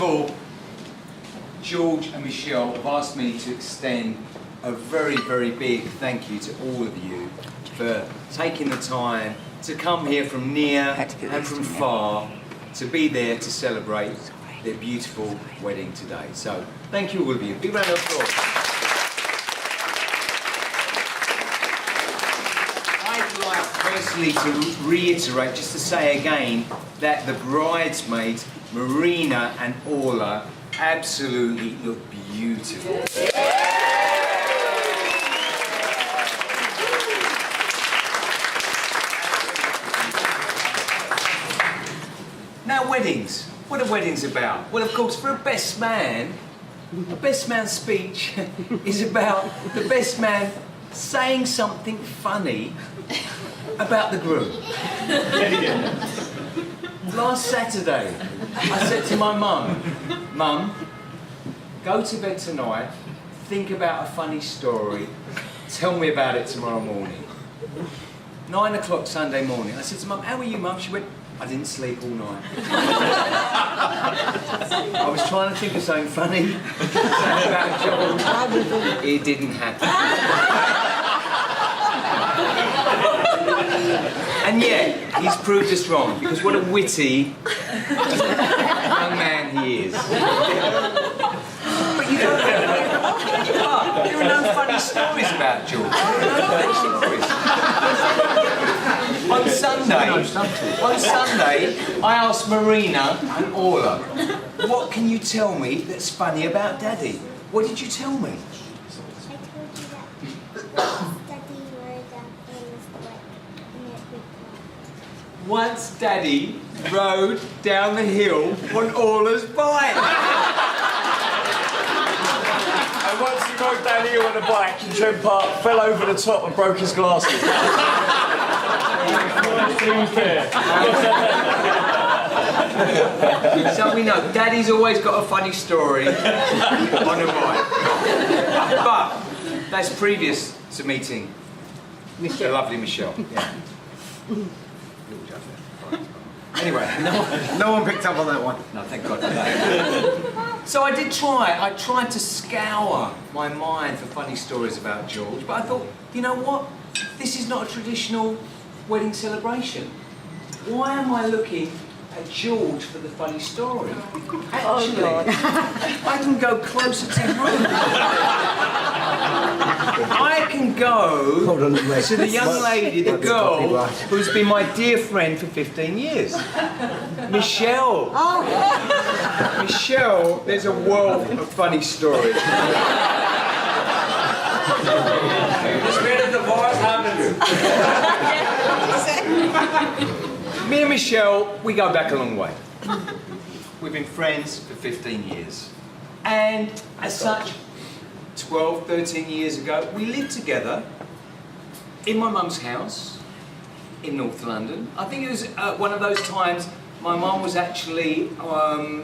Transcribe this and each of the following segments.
all, George and Michele have asked me to extend a very, very big thank you to all of you for taking the time to come here from near and from far to be there to celebrate their beautiful wedding today. So, thank you all of you. Big round of applause. I'd like personally to reiterate, just to say again, that the bridesmaids, Marina and Orla, absolutely look beautiful. Now, weddings. What are weddings about? Well, of course, for a best man's speech is about the best man saying something funny about the groom. Last Saturday, I said to my mum, Mum, go to bed tonight, think about a funny story, tell me about it tomorrow morning. 9 o'clock Sunday morning, I said to Mum, how are you, Mum? She went, I didn't sleep all night. I was trying to think of something funny about George. It didn't happen. And yet, he's proved us wrong, because what a witty young man he is. But you don't there are no funny stories about George. On Sunday, I asked Marina and Orla, what can you tell me that's funny about Daddy? What did you tell me? Once Daddy rode down the hill on Orla's bike. And once he rode down the hill on a bike in Trent Park, fell over the top and broke his glasses. So we know, Daddy's always got a funny story on a ride. But that's previous to meeting the lovely Michele. Yeah. Anyway, No one picked up on that one. no, thank God for that. So I tried to scour my mind for funny stories about George, but I thought, you know what? This is not a traditional wedding celebration. Why am I looking at George for the funny story? Actually, I can go closer to him. I can go to the young lady, the girl, who's been my dear friend for 15 years. Michele. Michele, there's a world of funny stories. This bit of divorce happened. Me and Michele, we go back a long way. We've been friends for 15 years. And as such, 12, 13 years ago, we lived together in my mum's house in North London. I think it was one of those times my mum was actually on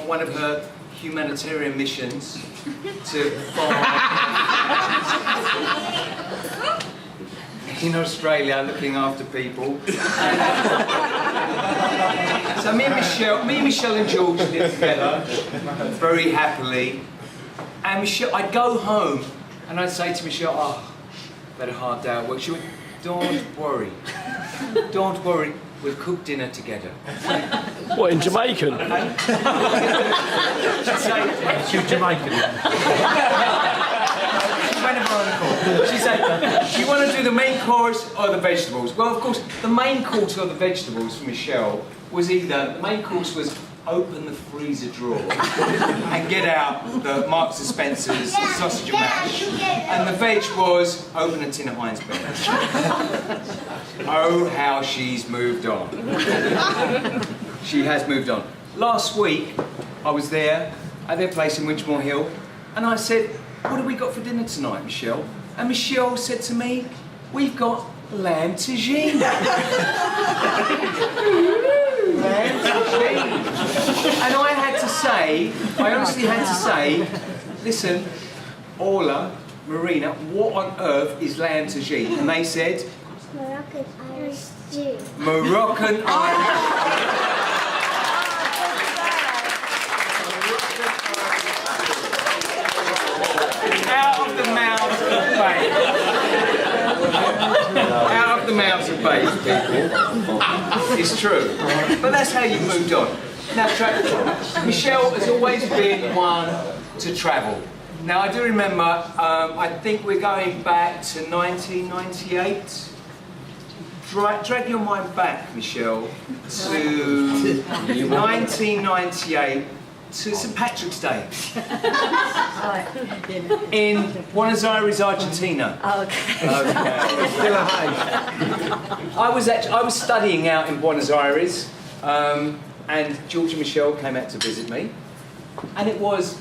one of her humanitarian missions to in Australia, looking after people. So me and Michele and George lived together very happily. And Michele, I'd go home and I'd say to Michele, oh, I've had a hard day at work. She went, don't worry, we'll cook dinner together. What, in Jamaican? She'd say, She's Jamaican. she said, do you want to do the main course or the vegetables? Well, of course, the main course or the vegetables for Michele was either, the main course was open the freezer drawer and get out the Marks and Spencer's sausage and mash, and the veg was open a tin of Heinz beans. Oh, how she's moved on. She has moved on. Last week, I was there at their place in Winchmore Hill, and I said, what have we got for dinner tonight, Michele? And Michele said to me, we've got lamb tagine. Lamb tagine. And I had to say, I honestly had to say, listen, Orla, Marina, what on earth is lamb tagine? And they said, Moroccan Irish stew. Moroccan Irish. people. It's true. But that's how you moved on. Now, Michele has always been one to travel. Now, I do remember, I think we're going back to 1998. Drag your mind back, Michele, to 1998, to St. Patrick's Day in Buenos Aires, Argentina. Okay. I was studying out in Buenos Aires, and George and Michele came out to visit me, and it was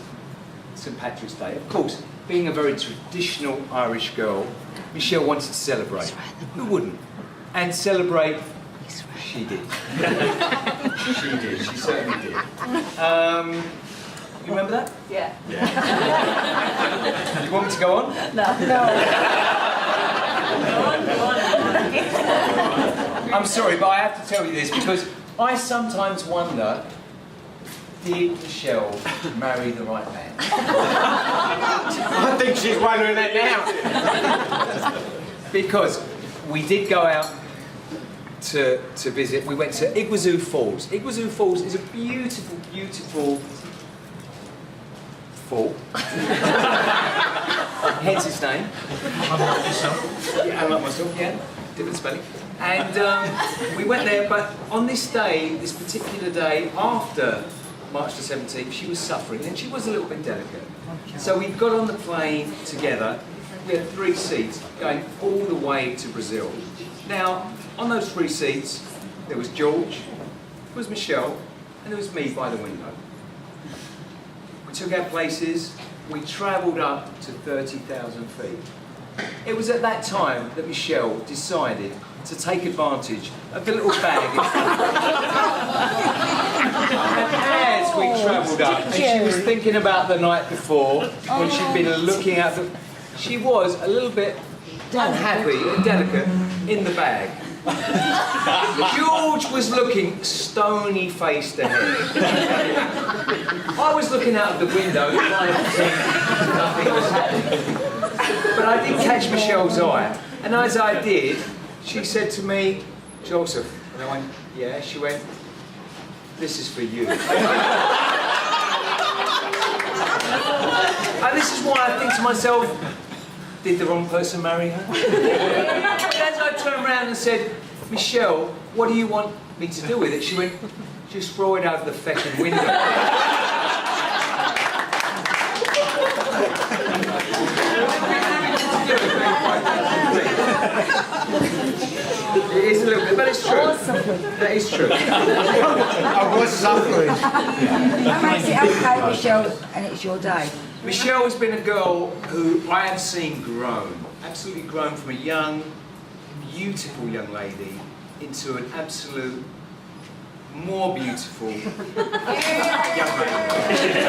St. Patrick's Day. Of course, being a very traditional Irish girl, Michele wanted to celebrate. Who wouldn't? And celebrate, she did. She did, she certainly did. You remember that? Yeah. You want me to go on? No. I'm sorry, but I have to tell you this because I sometimes wonder, did Michele marry the right man? I think she's wondering that now. Because we did go out to visit. We went to Iguazu Falls. Iguazu Falls is a beautiful, beautiful fall. Hence its name. Unlike yourself. Yeah, unlike myself, yeah. Different spelling. And we went there, but on this day, this particular day, after March the 17th, she was suffering and she was a little bit delicate. So we got on the plane together. We had 3 seats going all the way to Brazil. Now, on those 3 seats, there was George, there was Michele, and there was me by the window. We took our places, we travelled up to 30,000 feet. It was at that time that Michele decided to take advantage of the little bag. And as we travelled up, and she was thinking about the night before, when she'd been looking at the... She was a little bit unhappy and delicate in the bag. George was looking stony-faced ahead. I was looking out of the window trying to pretend nothing was happening. But I did catch Michelle's eye, and as I did, she said to me, "Joseph," and I went, "Yeah." She went, "This is for you." And this is why I think to myself, did the wrong person marry her? But as I turned around and said, "Michele, what do you want me to do with it?" She went, "Just throw it out the feckin' window." It is a little bit, but it's true. That is true. I was suffering. What makes it okay, Michele, and it's your day? Michele has been a girl who I have seen grown, absolutely grown from a young, beautiful young lady into an absolute, more beautiful young lady.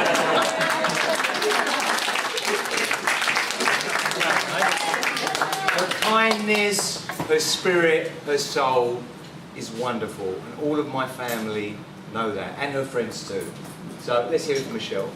Her kindness, her spirit, her soul is wonderful, and all of my family know that, and her friends too. So let's hear it from Michele.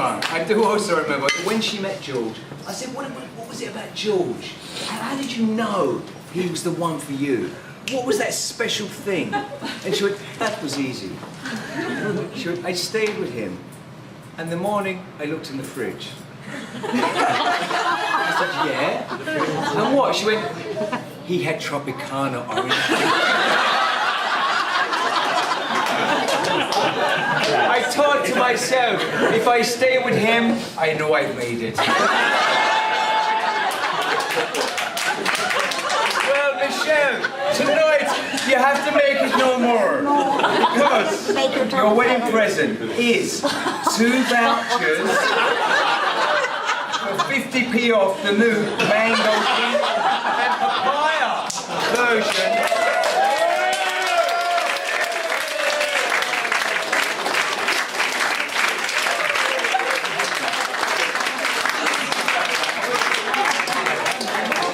I do also remember when she met George, I said, what was it about George? How did you know he was the one for you? What was that special thing? And she went, that was easy. She went, I stayed with him, and the morning I looked in the fridge. I said, yeah? And what? She went, he had Tropicana orange. I thought to myself, if I stay with him, I know I've made it. Well, Michele, tonight you have to make it no more. Because your wedding present is 2 vouchers for 50p off the new Mango